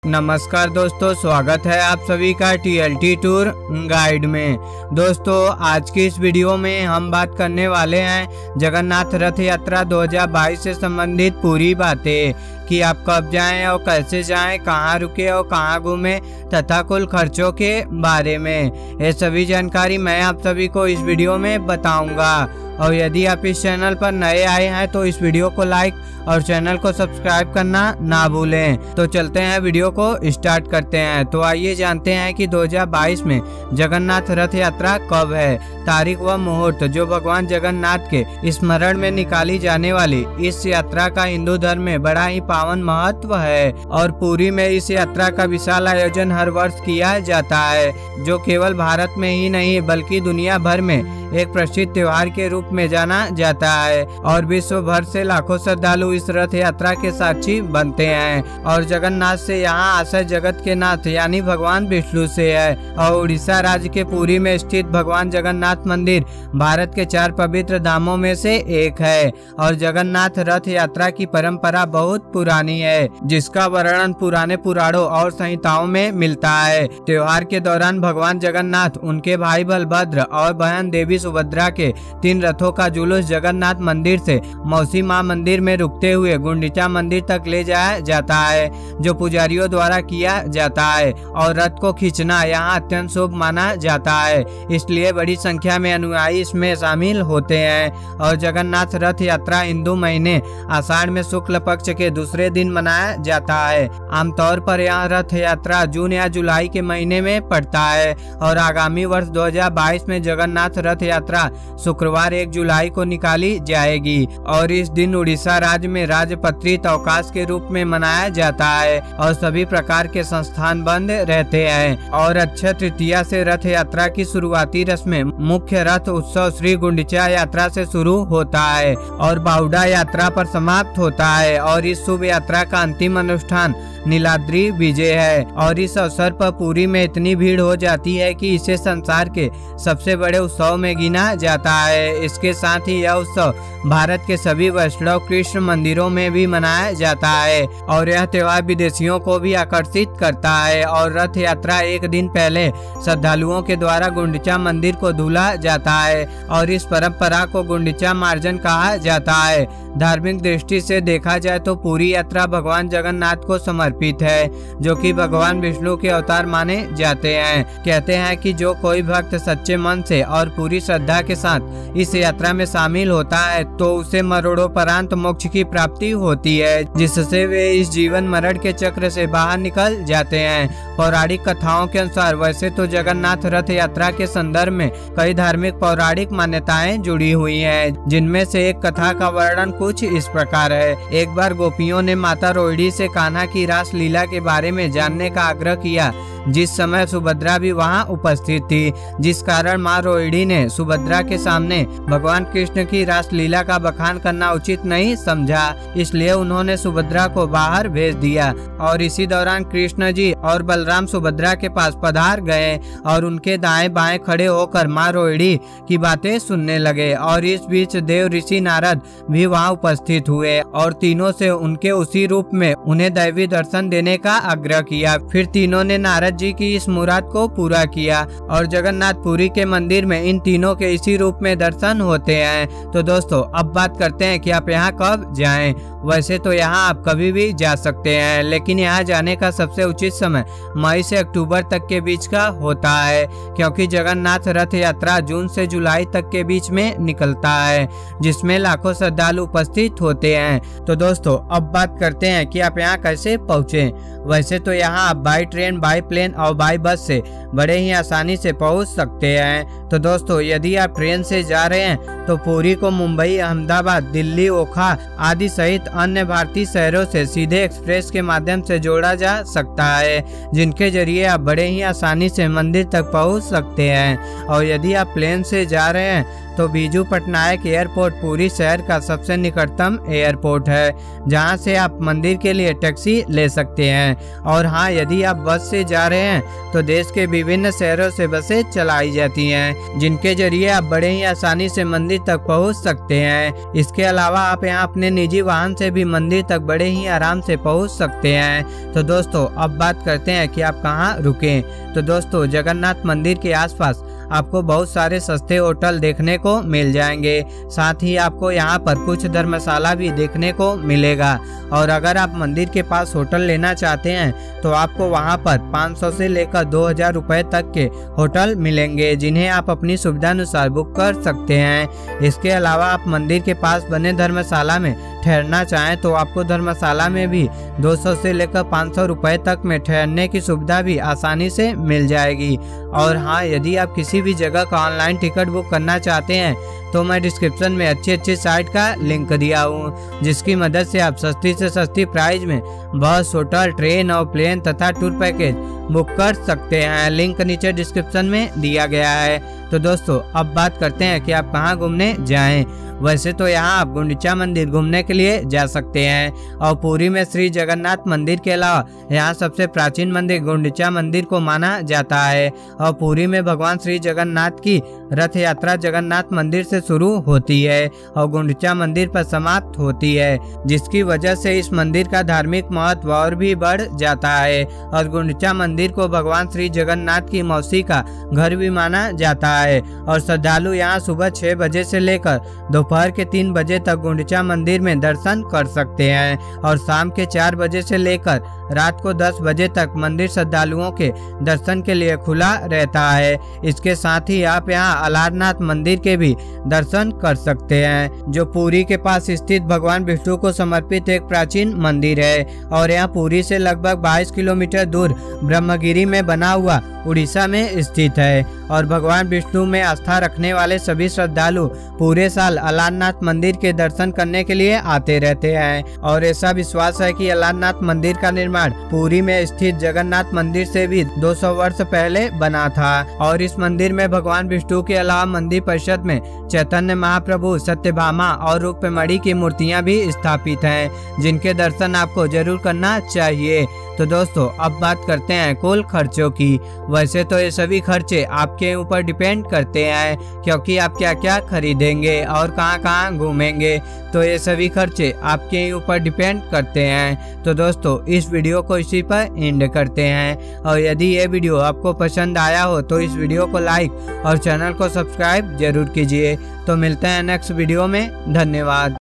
नमस्कार दोस्तों, स्वागत है आप सभी का TLT टूर गाइड में। दोस्तों, आज की इस वीडियो में हम बात करने वाले हैं जगन्नाथ रथ यात्रा 2022 से संबंधित पूरी बातें कि आप कब जाएं और कैसे जाएं, कहां रुके और कहां घूमें तथा कुल खर्चों के बारे में। ये सभी जानकारी मैं आप सभी को इस वीडियो में बताऊंगा। और यदि आप इस चैनल पर नए आए हैं तो इस वीडियो को लाइक और चैनल को सब्सक्राइब करना ना भूलें। तो चलते हैं, वीडियो को स्टार्ट करते हैं। तो आइए जानते हैं कि 2022 में जगन्नाथ रथ यात्रा कब है। तारीख व मुहूर्त। जो भगवान जगन्नाथ के स्मरण में निकाली जाने वाली इस यात्रा का हिंदू धर्म में बड़ा ही पावन महत्व है और पुरी में इस यात्रा का विशाल आयोजन हर वर्ष किया जाता है, जो केवल भारत में ही नहीं बल्कि दुनिया भर में एक प्रसिद्ध त्योहार के रूप में जाना जाता है। और विश्व भर से लाखों श्रद्धालु इस रथ यात्रा के साक्षी बनते हैं। और जगन्नाथ से यहाँ आशय जगत के नाथ यानी भगवान विष्णु से है। और उड़ीसा राज्य के पुरी में स्थित भगवान जगन्नाथ मंदिर भारत के 4 पवित्र धामों में से एक है। और जगन्नाथ रथ यात्रा की परंपरा बहुत पुरानी है, जिसका वर्णन पुराने पुराणों और संहिताओं में मिलता है। त्योहार के दौरान भगवान जगन्नाथ, उनके भाई बलभद्र और बहन देवी सुभद्रा के 3 रथों का जुलूस जगन्नाथ मंदिर से मौसी मां मंदिर में रुकते हुए गुंडीचा मंदिर तक ले जाया जाता है, जो पुजारियों द्वारा किया जाता है। और रथ को खींचना यहाँ अत्यंत शुभ माना जाता है, इसलिए बड़ी संख्या में अनुयायी इसमें शामिल होते हैं। और जगन्नाथ रथ यात्रा हिंदू महीने आषाढ़ में शुक्ल पक्ष के दूसरे दिन मनाया जाता है। आमतौर पर यह रथ यात्रा जून या जुलाई के महीने में पड़ता है। और आगामी वर्ष 2022 में जगन्नाथ रथ यात्रा शुक्रवार 1 जुलाई को निकाली जाएगी। और इस दिन उड़ीसा राज्य में राजपत्रित अवकाश के रूप में मनाया जाता है और सभी प्रकार के संस्थान बंद रहते हैं। और अक्षय तृतीया से रथ यात्रा की शुरुआती रस्में मुख्य रथ उत्सव श्री गुंडीचा यात्रा से शुरू होता है और बाहुडा यात्रा पर समाप्त होता है। और इस शुभ यात्रा का अंतिम अनुष्ठान नीलाद्री विजय है। और इस अवसर पर पुरी में इतनी भीड़ हो जाती है कि इसे संसार के सबसे बड़े उत्सव में गिना जाता है। इसके साथ ही यह उत्सव भारत के सभी वैष्णव कृष्ण मंदिरों में भी मनाया जाता है और यह त्योहार विदेशियों को भी आकर्षित करता है। और रथ यात्रा एक दिन पहले श्रद्धालुओं के द्वारा गुंडीचा मंदिर को धुला जाता है और इस परंपरा को गुंडीचा मार्जन कहा जाता है। धार्मिक दृष्टि से देखा जाए तो पूरी यात्रा भगवान जगन्नाथ को समर्पित है, जो कि भगवान विष्णु के अवतार माने जाते हैं। कहते हैं कि जो कोई भक्त सच्चे मन से और पूरी श्रद्धा के साथ इस यात्रा में शामिल होता है तो उसे मरणोपरांत मोक्ष की प्राप्ति होती है, जिससे वे इस जीवन मरण के चक्र से बाहर निकल जाते हैं। पौराणिक कथाओं के अनुसार वैसे तो जगन्नाथ रथ यात्रा के संदर्भ में कई धार्मिक पौराणिक मान्यताएं जुड़ी हुई हैं, जिनमें से एक कथा का वर्णन कुछ इस प्रकार है। एक बार गोपियों ने माता रोहिणी से कान्हा की रास लीला के बारे में जानने का आग्रह किया, जिस समय सुभद्रा भी वहां उपस्थित थी, जिस कारण मां रोहिणी ने सुभद्रा के सामने भगवान कृष्ण की रास लीला का बखान करना उचित नहीं समझा, इसलिए उन्होंने सुभद्रा को बाहर भेज दिया। और इसी दौरान कृष्ण जी और बलराम सुभद्रा के पास पधार गए और उनके दाएं बाएं खड़े होकर मां रोहिणी की बातें सुनने लगे। और इस बीच देव ऋषि नारद भी वहां उपस्थित हुए और तीनों से उनके उसी रूप में उन्हें दैवी दर्शन देने का आग्रह किया। फिर तीनों ने नारद जी की इस मुराद को पूरा किया और जगन्नाथपुरी के मंदिर में इन तीनों के इसी रूप में दर्शन होते हैं। तो दोस्तों, अब बात करते हैं कि आप यहाँ कब जाएं। वैसे तो यहाँ आप कभी भी जा सकते हैं, लेकिन यहाँ जाने का सबसे उचित समय मई से अक्टूबर तक के बीच का होता है, क्योंकि जगन्नाथ रथ यात्रा जून से जुलाई तक के बीच में निकलता है, जिसमें लाखों श्रद्धालु उपस्थित होते हैं। तो दोस्तों, अब बात करते हैं कि आप यहाँ कैसे पहुँचे। वैसे तो यहाँ आप बाई ट्रेन, बाई प्लेन और बाई बस से बड़े ही आसानी से पहुँच सकते हैं। तो दोस्तों, यदि आप ट्रेन से जा रहे हैं तो पुरी को मुंबई, अहमदाबाद, दिल्ली, ओखा आदि सहित अन्य भारतीय शहरों से सीधे एक्सप्रेस के माध्यम से जोड़ा जा सकता है, जिनके जरिए आप बड़े ही आसानी से मंदिर तक पहुंच सकते हैं। और यदि आप प्लेन से जा रहे हैं तो बीजू पटनायक एयरपोर्ट पुरी शहर का सबसे निकटतम एयरपोर्ट है, जहां से आप मंदिर के लिए टैक्सी ले सकते हैं। और हाँ, यदि आप बस से जा रहे हैं तो देश के विभिन्न शहरों से बसें चलाई जाती हैं, जिनके जरिए आप बड़े ही आसानी से मंदिर तक पहुंच सकते हैं। इसके अलावा आप यहाँ अपने निजी वाहन से भी मंदिर तक बड़े ही आराम से पहुंच सकते हैं। तो दोस्तों अब बात करते हैं कि आप कहाँ रुकें। तो दोस्तों जगन्नाथ मंदिर के आसपास आपको बहुत सारे सस्ते होटल देखने को मिल जाएंगे। साथ ही आपको यहाँ पर कुछ धर्मशाला भी देखने को मिलेगा। और अगर आप मंदिर के पास होटल लेना चाहते हैं तो आपको वहाँ पर 500 से लेकर 2000 रुपए तक के होटल मिलेंगे, जिन्हें आप अपनी सुविधा अनुसार बुक कर सकते हैं। इसके अलावा आप मंदिर के पास बने धर्मशाला में ठहरना चाहें तो आपको धर्मशाला में भी 200 से लेकर 500 रुपए तक में ठहरने की सुविधा भी आसानी से मिल जाएगी। और हाँ, यदि आप किसी भी जगह का ऑनलाइन टिकट बुक करना चाहते हैं तो मैं डिस्क्रिप्शन में अच्छी साइट का लिंक दिया हूँ, जिसकी मदद से आप सस्ती से सस्ती प्राइस में बस, होटल, ट्रेन और प्लेन तथा टूर पैकेज बुक कर सकते हैं। लिंक नीचे डिस्क्रिप्शन में दिया गया है। तो दोस्तों अब बात करते हैं कि आप कहाँ घूमने जाएं। वैसे तो यहाँ आप गुंडीचा मंदिर घूमने के लिए जा सकते हैं, और पुरी में श्री जगन्नाथ मंदिर के अलावा यहाँ सबसे प्राचीन मंदिर गुंडीचा मंदिर को माना जाता है। और पुरी में भगवान श्री जगन्नाथ की रथ यात्रा जगन्नाथ मंदिर से शुरू होती है और गुंडीचा मंदिर पर समाप्त होती है, जिसकी वजह से इस मंदिर का धार्मिक महत्व और भी बढ़ जाता है। और गुंडीचा मंदिर को भगवान श्री जगन्नाथ की मौसी का घर भी माना जाता है। और श्रद्धालु यहाँ सुबह 6 बजे से लेकर दोपहर के 3 बजे तक गुंडीचा मंदिर में दर्शन कर सकते हैं, और शाम के 4 बजे से लेकर रात को 10 बजे तक मंदिर श्रद्धालुओं के दर्शन के लिए खुला रहता है। इसके साथ ही आप यहाँ अलारनाथ मंदिर के भी दर्शन कर सकते हैं, जो पुरी के पास स्थित भगवान विष्णु को समर्पित एक प्राचीन मंदिर है। और यहाँ पुरी से लगभग 22 किलोमीटर दूर ब्रह्मगिरी में बना हुआ उड़ीसा में स्थित है। और भगवान विष्णु में आस्था रखने वाले सभी श्रद्धालु पूरे साल अलारनाथ मंदिर के दर्शन करने के लिए आते रहते हैं। और ऐसा विश्वास है कि अलारनाथ मंदिर का निर्माण पुरी में स्थित जगन्नाथ मंदिर से भी 200 वर्ष पहले बना था। और इस मंदिर में भगवान विष्णु के अलावा मंदिर परिषद में चैतन्य महाप्रभु, सत्यभामा और रूपमणि की मूर्तियां भी स्थापित हैं, जिनके दर्शन आपको जरूर करना चाहिए। तो दोस्तों अब बात करते हैं कुल खर्चों की। वैसे तो ये सभी खर्चे आपके ऊपर डिपेंड करते हैं, क्योंकि आप क्या क्या खरीदेंगे और कहाँ कहाँ घूमेंगे, तो ये सभी खर्चे आपके ऊपर डिपेंड करते हैं। तो दोस्तों इस वीडियो को इसी पर एंड करते हैं। और यदि ये वीडियो आपको पसंद आया हो तो इस वीडियो को लाइक और चैनल को सब्सक्राइब जरूर कीजिए। तो मिलते हैं नेक्स्ट वीडियो में। धन्यवाद।